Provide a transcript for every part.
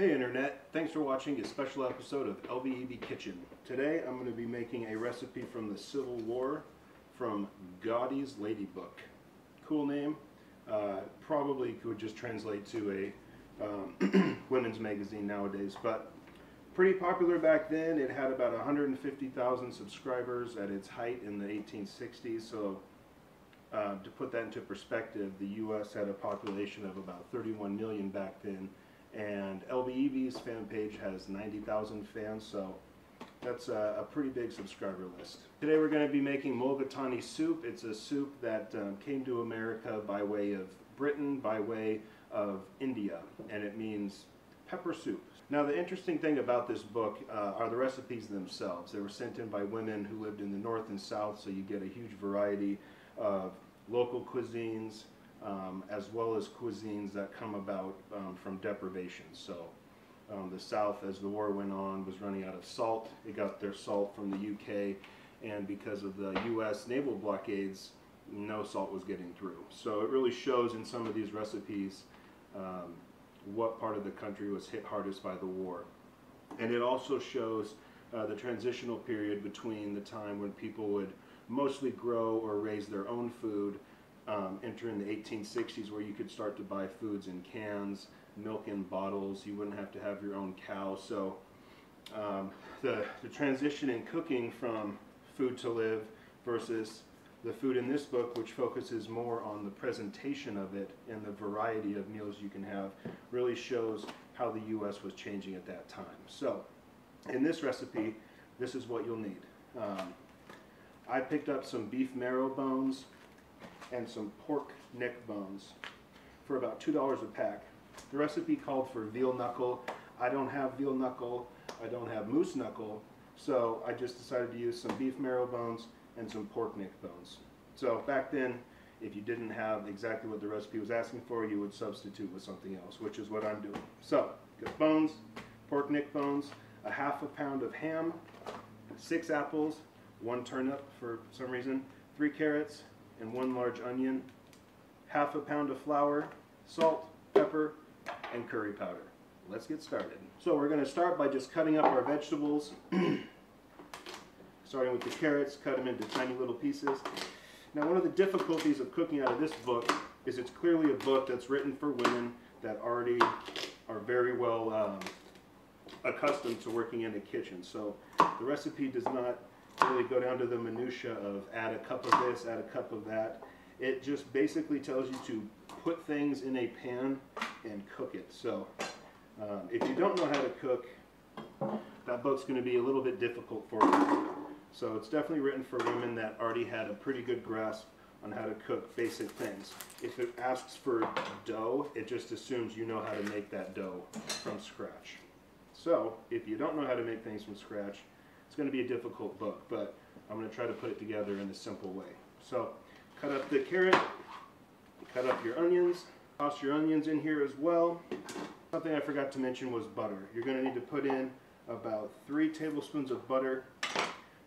Hey Internet, thanks for watching a special episode of LBEB Kitchen. Today I'm going to be making a recipe from the Civil War from Godey's Ladybook. Cool name, probably could just translate to a women's magazine nowadays, but pretty popular back then. It had about 150,000 subscribers at its height in the 1860s, so to put that into perspective, the US had a population of about 31 million back then, and LBEB's fan page has 90,000 fans, so that's a pretty big subscriber list. Today we're going to be making Mulligatawny Soup. It's a soup that came to America by way of Britain, by way of India, and it means pepper soup. Now the interesting thing about this book are the recipes themselves. They were sent in by women who lived in the north and south, so you get a huge variety of local cuisines, as well as cuisines that come about from deprivation. So the South, as the war went on, was running out of salt. It got their salt from the UK, and because of the US naval blockades, no salt was getting through. So it really shows in some of these recipes what part of the country was hit hardest by the war. And it also shows the transitional period between the time when people would mostly grow or raise their own food, entering the 1860s, where you could start to buy foods in cans, milk in bottles. You wouldn't have to have your own cow. So the transition in cooking from food to live versus the food in this book, which focuses more on the presentation of it and the variety of meals you can have, really shows how the US was changing at that time. So in this recipe, this is what you'll need. I picked up some beef marrow bones and some pork neck bones for about $2 a pack. The recipe called for veal knuckle. I don't have veal knuckle, I don't have moose knuckle, so I just decided to use some beef marrow bones and some pork neck bones. So back then, if you didn't have exactly what the recipe was asking for, you would substitute with something else, which is what I'm doing. So, got bones, pork neck bones, a half a pound of ham, 6 apples, 1 turnip for some reason, 3 carrots, and 1 large onion, half a pound of flour, salt, pepper, and curry powder. Let's get started. So we're going to start by just cutting up our vegetables. Starting with the carrots, cut them into tiny little pieces. Now one of the difficulties of cooking out of this book is it's clearly a book that's written for women that already are very well accustomed to working in a kitchen. So the recipe does not really go down to the minutia of add a cup of this, add a cup of that. It just basically tells you to put things in a pan and cook it. So if you don't know how to cook, that book's going to be a little bit difficult for you. So it's definitely written for women that already had a pretty good grasp on how to cook basic things. If it asks for dough, it just assumes you know how to make that dough from scratch. So if you don't know how to make things from scratch, it's going to be a difficult book, but I'm going to try to put it together in a simple way. So cut up the carrot, cut up your onions, toss your onions in here as well. Something I forgot to mention was butter. You're going to need to put in about 3 tablespoons of butter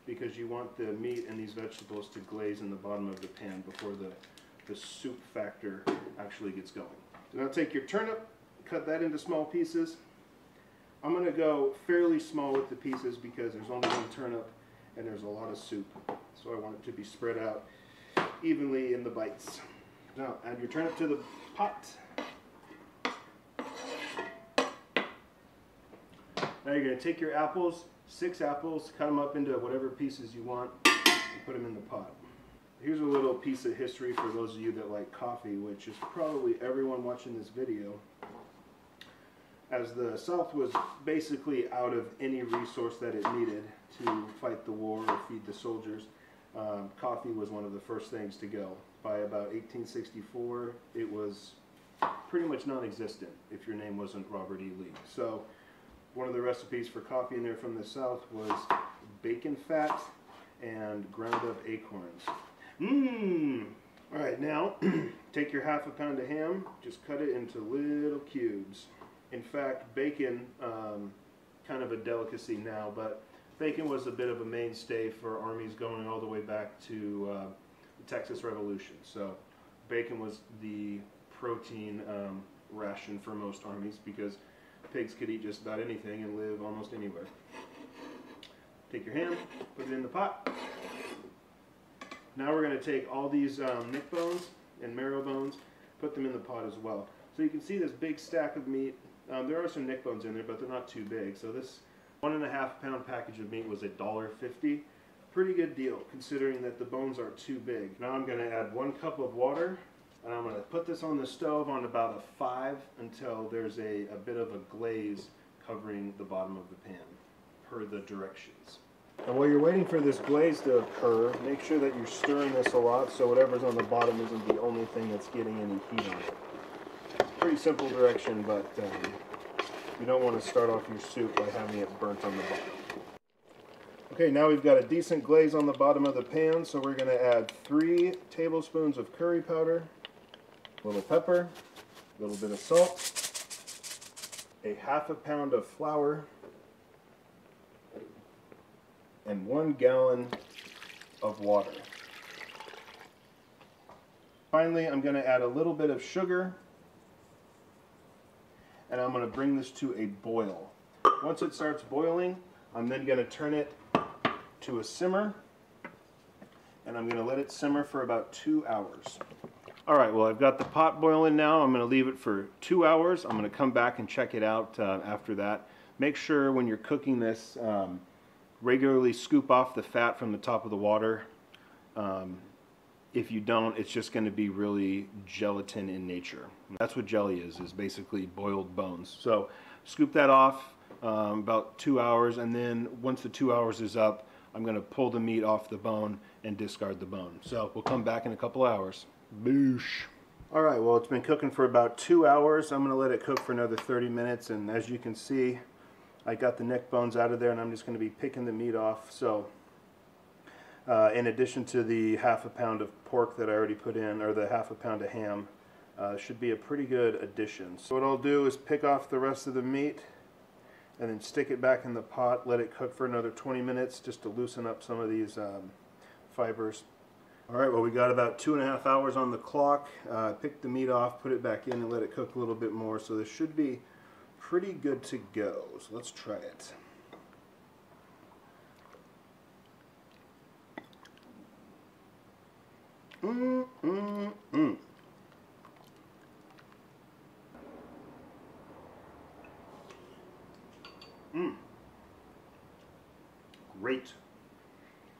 because you want the meat and these vegetables to glaze in the bottom of the pan before the soup factor actually gets going. So now take your turnip, cut that into small pieces. I'm going to go fairly small with the pieces because there's only 1 turnip and there's a lot of soup. So I want it to be spread out evenly in the bites. Now add your turnip to the pot. Now you're going to take your apples, 6 apples, cut them up into whatever pieces you want, and put them in the pot. Here's a little piece of history for those of you that like coffee, which is probably everyone watching this video. As the South was basically out of any resource that it needed to fight the war or feed the soldiers, coffee was one of the first things to go. By about 1864, it was pretty much non-existent if your name wasn't Robert E. Lee. So one of the recipes for coffee in there from the South was bacon fat and ground up acorns. Alright, now take your half a pound of ham, just cut it into little cubes. In fact, bacon, kind of a delicacy now, but bacon was a bit of a mainstay for armies going all the way back to the Texas Revolution. So bacon was the protein ration for most armies because Pigs could eat just about anything and live almost anywhere. Take your ham, put it in the pot. Now we're going to take all these neck bones and marrow bones, put them in the pot as well. So you can see this big stack of meat. There are some neck bones in there, but they're not too big. So this 1.5 pound package of meat was $1.50. Pretty good deal considering that the bones are too big. Now I'm going to add 1 cup of water, and I'm going to put this on the stove on about a 5 until there's a bit of a glaze covering the bottom of the pan, per the directions. And while you're waiting for this glaze to occur, make sure that you're stirring this a lot so whatever's on the bottom isn't the only thing that's getting any heat on it. Pretty simple direction, but you don't want to start off your soup by having it burnt on the bottom. Okay, now we've got a decent glaze on the bottom of the pan, so we're going to add 3 tablespoons of curry powder, a little pepper, a little bit of salt, a 1/2 pound of flour, and 1 gallon of water. Finally, I'm going to add a little bit of sugar, and I'm going to bring this to a boil. Once it starts boiling, I'm then going to turn it to a simmer, and I'm going to let it simmer for about 2 hours. Alright, well, I've got the pot boiling now. I'm going to leave it for 2 hours. I'm going to come back and check it out after that. Make sure when you're cooking this, regularly scoop off the fat from the top of the water. If you don't, it's just going to be really gelatin in nature. That's what jelly is basically boiled bones. So scoop that off about 2 hours, and then once the 2 hours is up, I'm going to pull the meat off the bone and discard the bone. So we'll come back in a couple hours. Boosh. Alright, well, it's been cooking for about 2 hours. I'm going to let it cook for another 30 minutes, and as you can see, I got the neck bones out of there, and I'm just going to be picking the meat off. So in addition to the 1/2 pound of pork that I already put in, or the 1/2 pound of ham, should be a pretty good addition. So what I'll do is pick off the rest of the meat and then stick it back in the pot, let it cook for another 20 minutes just to loosen up some of these fibers. Alright, well, we got about 2.5 hours on the clock. Pick the meat off, put it back in, and let it cook a little bit more. So this should be pretty good to go. So let's try it. Great.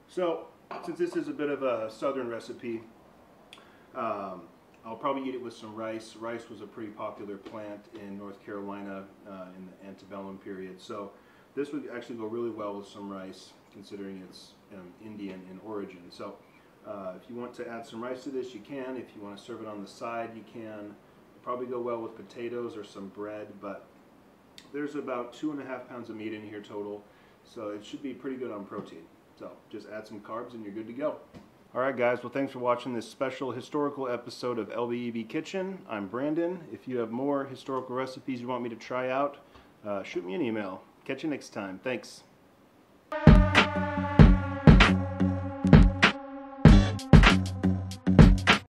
So, since this is a bit of a southern recipe, I'll probably eat it with some rice. Rice was a pretty popular plant in North Carolina in the antebellum period. So this would actually go really well with some rice, considering it's Indian in origin. So if you want to add some rice to this, you can. If you want to serve it on the side, you can. It'll probably go well with potatoes or some bread, but there's about 2.5 pounds of meat in here total, so it should be pretty good on protein. So just add some carbs and you're good to go. Alright guys, well, thanks for watching this special historical episode of LBEB Kitchen. I'm Brandon. If you have more historical recipes you want me to try out, shoot me an email. Catch you next time. Thanks.